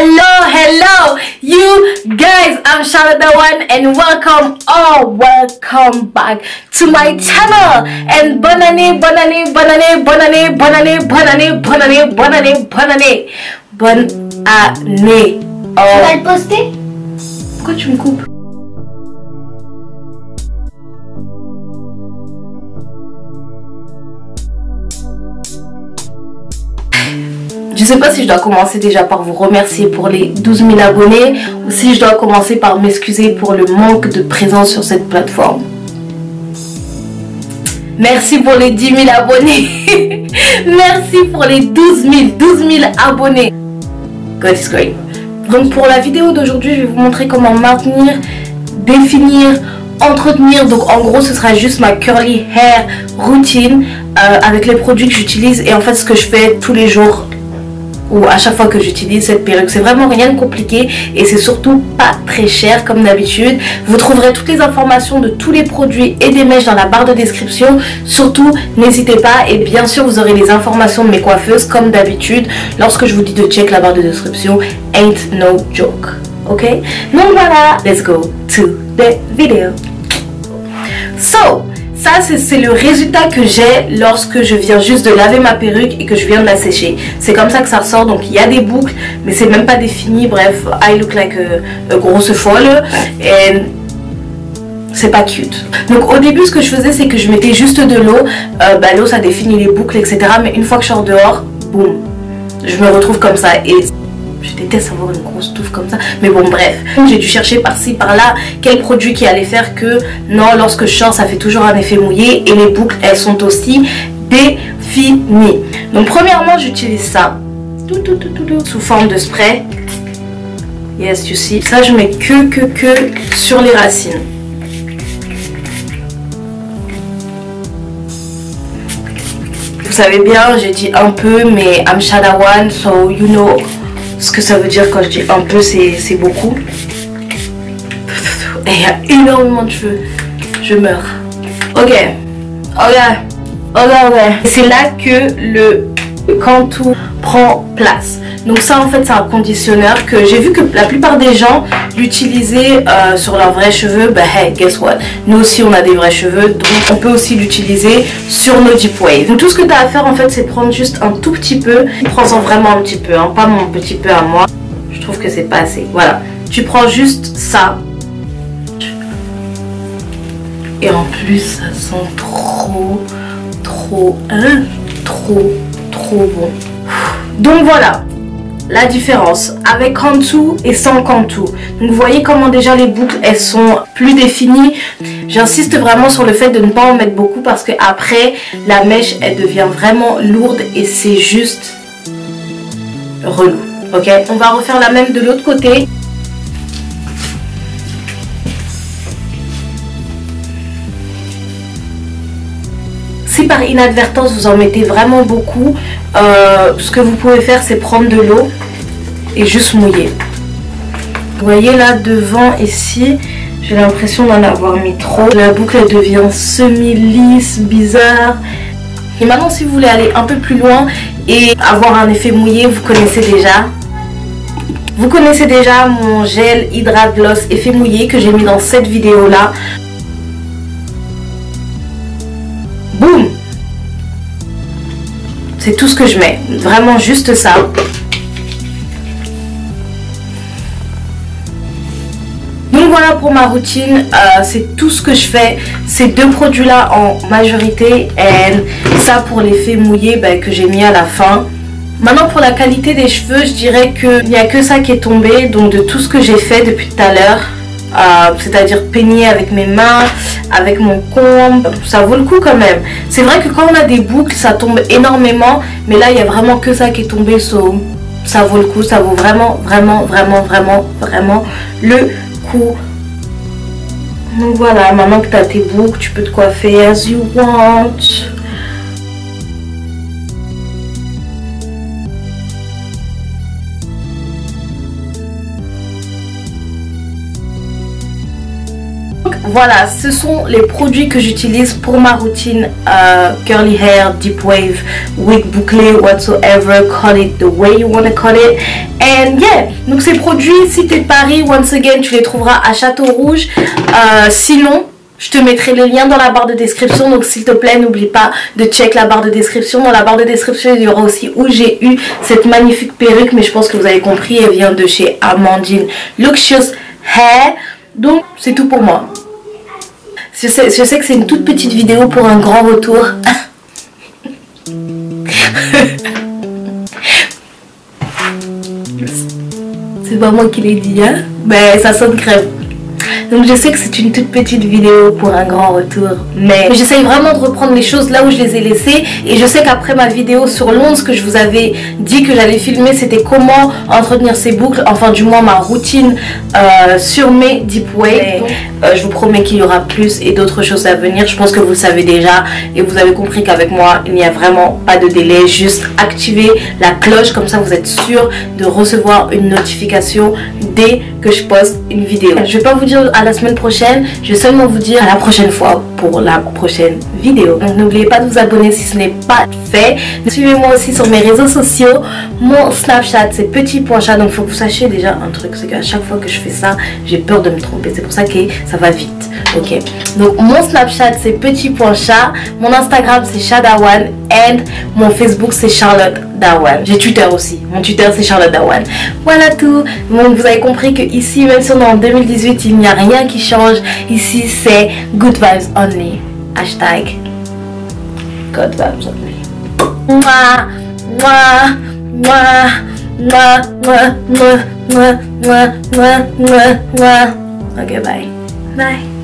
Hello, you guys. I'm Charlotte the One, and welcome back to my channel. And bonne année. Bonne année. Tu vas le poster? Pourquoi tu me coupes? Je sais pas si je dois commencer déjà par vous remercier pour les 12 000 abonnés ou si je dois commencer par m'excuser pour le manque de présence sur cette plateforme. Merci pour les 10 000 abonnés. Merci pour les 12 000 abonnés. God is great. Donc pour la vidéo d'aujourd'hui, je vais vous montrer comment maintenir, définir, entretenir. Donc en gros ce sera juste ma curly hair routine avec les produits que j'utilise et en fait ce que je fais tous les jours ou à chaque fois que j'utilise cette perruque. C'est vraiment rien de compliqué et c'est surtout pas très cher comme d'habitude. Vous trouverez toutes les informations de tous les produits et des mèches dans la barre de description. Surtout n'hésitez pas, et bien sûr vous aurez les informations de mes coiffeuses comme d'habitude. Lorsque je vous dis de check la barre de description, ain't no joke, ok? Donc voilà, let's go to the video. So ça c'est le résultat que j'ai lorsque je viens juste de laver ma perruque et que je viens de la sécher. C'est comme ça que ça ressort. Donc il y a des boucles mais c'est même pas défini. Bref, I look like a grosse folle et c'est pas cute. Donc au début ce que je faisais c'est que je mettais juste de l'eau. L'eau ça définit les boucles etc. Mais une fois que je sors dehors, boum, je me retrouve comme ça et je déteste avoir une grosse touffe comme ça. Mais bon bref, j'ai dû chercher par-ci par-là quel produit qui allait faire que non, lorsque je sors ça fait toujours un effet mouillé et les boucles elles sont aussi définies. Donc premièrement j'utilise ça sous forme de spray. Yes, you see. Ça je mets que sur les racines. Vous savez bien, j'ai dit un peu mais I'm Shadawan, so you know ce que ça veut dire quand je dis un peu, c'est beaucoup. Et il y a énormément de cheveux. Je meurs. Ok. C'est là que le contour prend place. Donc ça en fait c'est un conditionneur que j'ai vu que la plupart des gens l'utilisaient sur leurs vrais cheveux. Bah hey, guess what, nous aussi on a des vrais cheveux, donc on peut aussi l'utiliser sur nos deep wave. Donc tout ce que tu as à faire en fait c'est prendre juste un tout petit peu. Prends-en vraiment un petit peu, hein, pas mon petit peu à moi. Je trouve que c'est pas assez. Voilà, tu prends juste ça. Et en plus ça sent trop bon. Donc voilà la différence avec Cantu et sans Cantu. Donc vous voyez comment déjà les boucles elles sont plus définies. J'insiste vraiment sur le fait de ne pas en mettre beaucoup parce que après la mèche elle devient vraiment lourde et c'est juste relou. Ok, on va refaire la même de l'autre côté. Si par inadvertance vous en mettez vraiment beaucoup, ce que vous pouvez faire c'est prendre de l'eau et juste mouiller. Vous voyez là devant ici, j'ai l'impression d'en avoir mis trop. La boucle elle devient semi-lisse, bizarre. Et maintenant si vous voulez aller un peu plus loin et avoir un effet mouillé, vous connaissez déjà. Vous connaissez déjà mon gel Hydra Gloss effet mouillé que j'ai mis dans cette vidéo là. Boum! C'est tout ce que je mets. Vraiment juste ça. Donc voilà pour ma routine. C'est tout ce que je fais. Ces deux produits là en majorité. Et ça pour l'effet mouillé que j'ai mis à la fin. Maintenant pour la qualité des cheveux, je dirais qu'il n'y a que ça qui est tombé. Donc de tout ce que j'ai fait depuis tout à l'heure. C'est-à-dire peigner avec mes mains, avec mon comb, ça vaut le coup quand même. C'est vrai que quand on a des boucles ça tombe énormément, mais là il n'y a vraiment que ça qui est tombé, so, ça vaut le coup, ça vaut vraiment le coup. Donc voilà, maintenant que tu as tes boucles, tu peux te coiffer as you want. voilà, ce sont les produits que j'utilise pour ma routine curly hair, deep wave, wig bouclé, whatsoever, call it the way you wanna call it. And yeah, donc ces produits, si t'es de Paris, once again, tu les trouveras à Château Rouge. Sinon, je te mettrai les liens dans la barre de description, donc s'il te plaît n'oublie pas de check la barre de description. Dans la barre de description il y aura aussi où j'ai eu cette magnifique perruque, mais je pense que vous avez compris, elle vient de chez Amandine Luxurious Hair. Donc c'est tout pour moi. Je sais que c'est une toute petite vidéo pour un grand retour. C'est pas moi qui l'ai dit, hein, mais ça sonne crème. Donc je sais que c'est une toute petite vidéo pour un grand retour, mais j'essaye vraiment de reprendre les choses là où je les ai laissées. Et je sais qu'après ma vidéo sur l'once que je vous avais dit que j'allais filmer, c'était comment entretenir ses boucles, enfin du moins ma routine sur mes deep wave. Je vous promets qu'il y aura plus et d'autres choses à venir. Je pense que vous le savez déjà et vous avez compris qu'avec moi il n'y a vraiment pas de délai. Juste activez la cloche, comme ça vous êtes sûr de recevoir une notification dès que je poste une vidéo. Je vais pas vous dire à la semaine prochaine, je vais seulement vous dire à la prochaine fois pour la prochaine vidéo. Donc n'oubliez pas de vous abonner si ce n'est pas fait. Suivez-moi aussi sur mes réseaux sociaux. Mon Snapchat c'est petit.chat. Donc il faut que vous sachiez déjà un truc, c'est qu'à chaque fois que je fais ça, j'ai peur de me tromper. C'est pour ça que ça va vite. Ok, donc mon Snapchat c'est petit.chat, mon Instagram c'est Shadawan and mon Facebook c'est Charlotte Dawan. J'ai Twitter aussi, mon Twitter c'est Charlotte Dawan. Voilà tout. Donc vous avez compris que ici, même si on est en 2018, il n'y a rien qui change. Ici c'est good vibes only. Hashtag good vibes only. Mouah, mouah, mouah, mouah, mouah, mouah, mouah, mouah, mouah, mouah. Ok, bye. Bye.